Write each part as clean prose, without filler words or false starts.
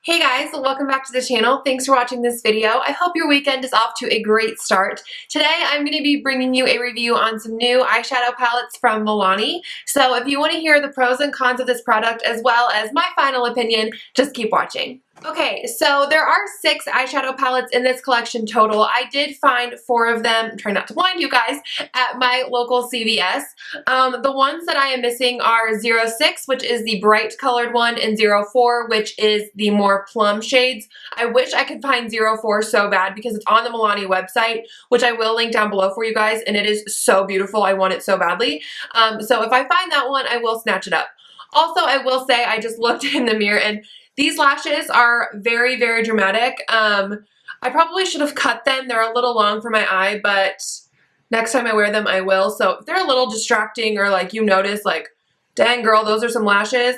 Hey guys, welcome back to the channel. Thanks for watching this video. I hope your weekend is off to a great start. Today I'm going to be bringing you a review on some new eyeshadow palettes from Milani. So if you want to hear the pros and cons of this product as well as my final opinion, just keep watching. Okay, so there are 6 eyeshadow palettes in this collection total. I did find 4 of them, try not to blind you guys, at my local CVS. The ones that I am missing are 06, which is the bright colored one, and 04, which is the more plum shades. I wish I could find 04 so bad because it's on the Milani website, which I will link down below for you guys, and it is so beautiful. I want it so badly. So if I find that one, I will snatch it up. Also, I will say I just looked in the mirror and these lashes are very, very dramatic. I probably should have cut them. They're a little long for my eye, but next time I wear them, I will. So if they're a little distracting or like you notice like, dang girl, those are some lashes.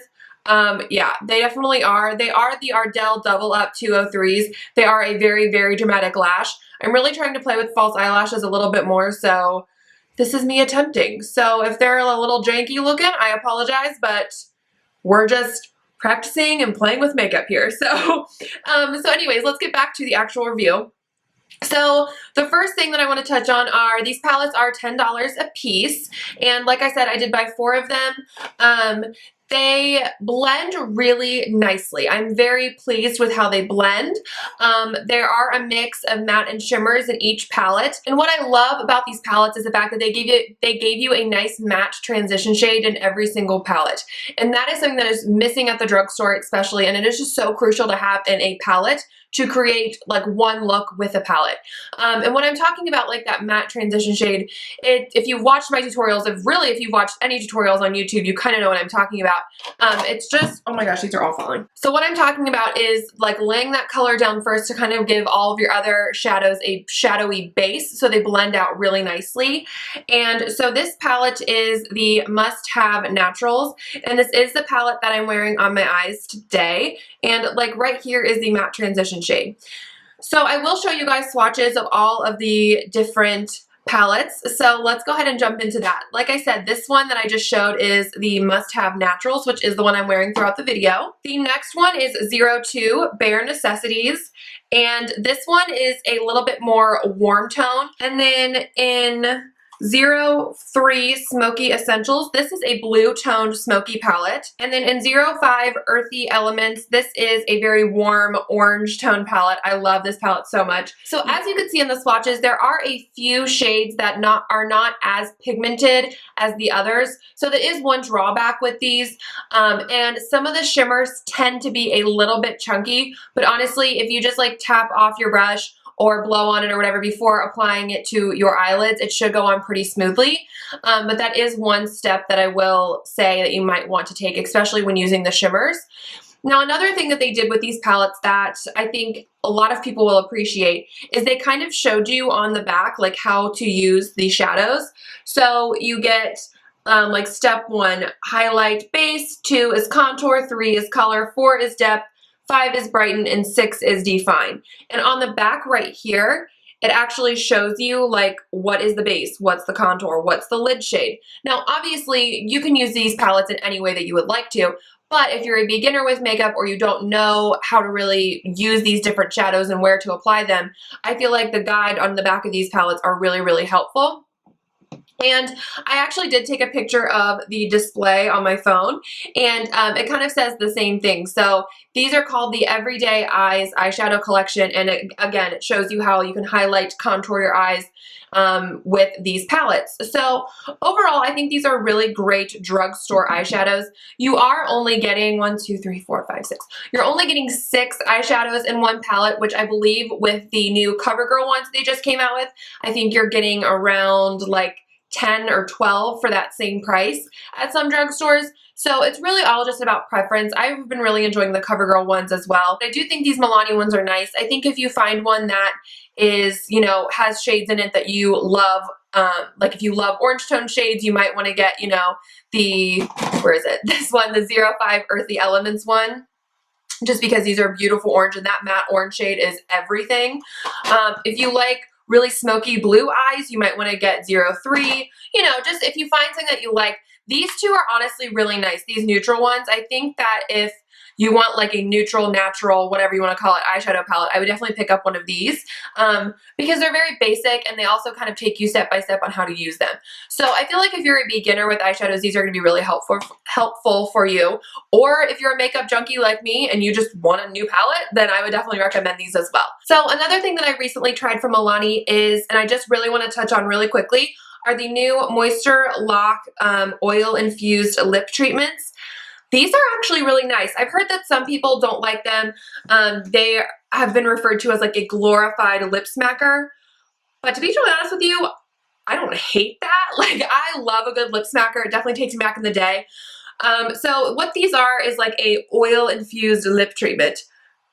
Yeah, they definitely are. They are the Ardell Double Up 203s. They are a very, very dramatic lash. I'm really trying to play with false eyelashes a little bit more, so this is me attempting. So if they're a little janky looking, I apologize, but we're just practicing and playing with makeup here. So anyways, let's get back to the actual review. So the first thing that I want to touch on are these palettes are $10 a piece. And like I said, I did buy 4 of them. They blend really nicely. I'm very pleased with how they blend. There are a mix of matte and shimmers in each palette. And what I love about these palettes is the fact that they gave you a nice matte transition shade in every single palette. And that is something that is missing at the drugstore especially, and it is just so crucial to have in a palette to create like one look with a palette. And when I'm talking about like that matte transition shade, if you've watched my tutorials, if you've watched any tutorials on YouTube, you kind of know what I'm talking about. It's just, oh my gosh, these are all falling. So what I'm talking about is like laying that color down first to kind of give all of your other shadows a shadowy base so they blend out really nicely. And so this palette is the Must Have Naturals, and this is the palette that I'm wearing on my eyes today. And like right here is the matte transition shade. So I will show you guys swatches of all of the different palettes. So let's go ahead and jump into that. Like I said, this one that I just showed is the Must Have Naturals, which is the one I'm wearing throughout the video. The next one is 02 Bare Necessities. And this one is a little bit more warm tone. And then in 03 Smokey Essentials, this is a blue toned smoky palette. And then in 05 Earthy Elements, this is a very warm orange tone palette. I love this palette so much. So as you can see in the swatches, there are a few shades that are not as pigmented as the others. So there is one drawback with these. And some of the shimmers tend to be a little bit chunky, but honestly, if you just like tap off your brush or blow on it or whatever before applying it to your eyelids, it should go on pretty smoothly. But that is one step that I will say that you might want to take, especially when using the shimmers. Now, another thing that they did with these palettes that I think a lot of people will appreciate is they kind of showed you on the back like how to use the shadows. So you get like step 1, highlight base, 2 is contour, 3 is color, 4 is depth, 5 is brighten, and 6 is define. And on the back right here, it actually shows you like what is the base, what's the contour, what's the lid shade. Now, obviously, you can use these palettes in any way that you would like to, but if you're a beginner with makeup or you don't know how to really use these different shadows and where to apply them, I feel like the guide on the back of these palettes are really, really helpful. And I actually did take a picture of the display on my phone, and it kind of says the same thing. So these are called the Everyday Eyes Eyeshadow Collection, and again, it shows you how you can highlight, contour your eyes with these palettes. So overall, I think these are really great drugstore eyeshadows. You are only getting 1, 2, 3, 4, 5, 6. You're only getting 6 eyeshadows in one palette, which I believe with the new CoverGirl ones they just came out with, I think you're getting around like 10 or 12 for that same price at some drugstores. So it's really all just about preference. I've been really enjoying the CoverGirl ones as well. I do think these Milani ones are nice. I think if you find one that is, you know, has shades in it that you love, like if you love orange tone shades, you might want to get, you know, the, where is it? This one, the 05 Earthy Elements one. Just because these are beautiful orange, and that matte orange shade is everything. If you like really smoky blue eyes, you might want to get 03. You know, just if you find something that you like. These two are honestly really nice, these neutral ones. I think that if you want like a neutral, natural, whatever you want to call it, eyeshadow palette, I would definitely pick up one of these because they're very basic and they also kind of take you step by step on how to use them. So I feel like if you're a beginner with eyeshadows, these are going to be really helpful for you. Or if you're a makeup junkie like me and you just want a new palette, then I would definitely recommend these as well. So another thing that I recently tried from Milani is, and I just really want to touch on really quickly, are the new Moisture Lock oil infused lip treatments. These are actually really nice. I've heard that some people don't like them. They have been referred to as like a glorified lip smacker. But to be totally honest with you, I don't hate that. Like, I love a good lip smacker. It definitely takes me back in the day. So what these are is like a oil infused lip treatment.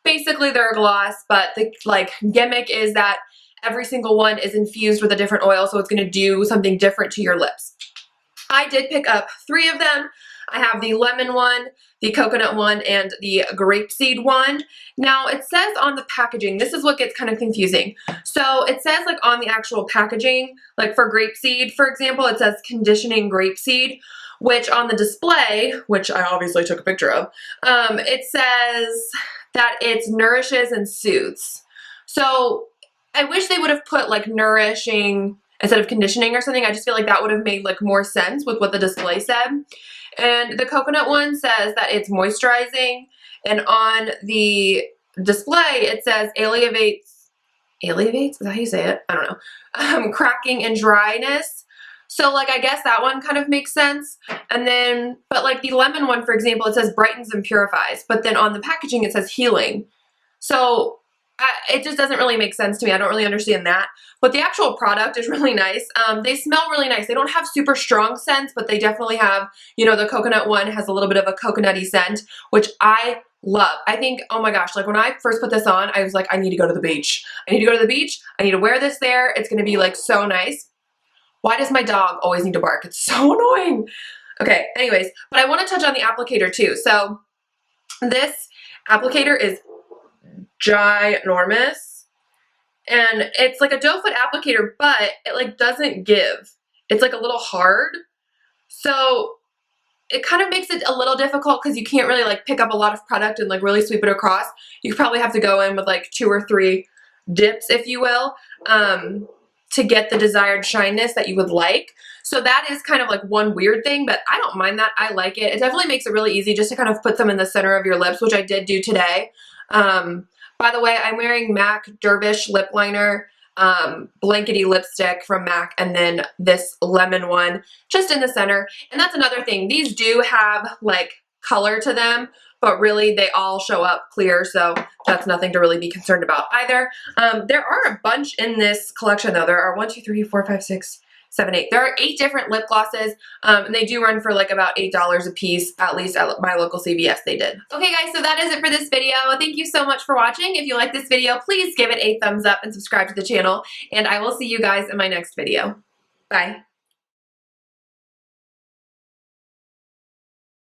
Basically they're a gloss, but the like gimmick is that every single one is infused with a different oil, so it's going to do something different to your lips. I did pick up 3 of them. I have the lemon one, the coconut one, and the grapeseed one. Now it says on the packaging, this is what gets kind of confusing. So it says like on the actual packaging, like for grapeseed, for example, it says conditioning grapeseed, which on the display, which I obviously took a picture of, it says that it nourishes and soothes. So I wish they would have put like nourishing instead of conditioning or something. I just feel like that would have made like more sense with what the display said. And the coconut one says that it's moisturizing, and on the display it says alleviates, is that how you say it? I don't know. Cracking and dryness. So like I guess that one kind of makes sense. And then, but like the lemon one, for example, it says brightens and purifies, but then on the packaging it says healing. So it just doesn't really make sense to me. I don't really understand that. But the actual product is really nice. They smell really nice. They don't have super strong scents, but they definitely have, you know, the coconut one has a little bit of a coconutty scent, which I love. I think, oh my gosh, like when I first put this on, I was like, I need to go to the beach. I need to go to the beach. I need to wear this there. It's going to be like so nice. Why does my dog always need to bark? It's so annoying. Okay, anyways, but I want to touch on the applicator too. So this applicator is ginormous, and it's like a doe foot applicator, but it like doesn't give. It's like a little hard, so it kind of makes it a little difficult because you can't really like pick up a lot of product and like really sweep it across. You probably have to go in with like 2 or 3 dips, if you will, to get the desired shiness that you would like. So that is kind of like one weird thing, but I don't mind that. I like it. It definitely makes it really easy just to kind of put them in the center of your lips, which I did do today. By the way, I'm wearing MAC Dervish lip liner, blankety lipstick from MAC, and then this lemon one just in the center. And that's another thing. These do have like color to them, but really they all show up clear, so that's nothing to really be concerned about either. There are a bunch in this collection though. There are 1, 2, 3, 4, 5, 6, 7, 8. There are 8 different lip glosses, and they do run for like about $8 a piece, at least at my local CVS they did. Okay guys, so that is it for this video. Thank you so much for watching. If you like this video, please give it a thumbs up and subscribe to the channel, and I will see you guys in my next video. Bye.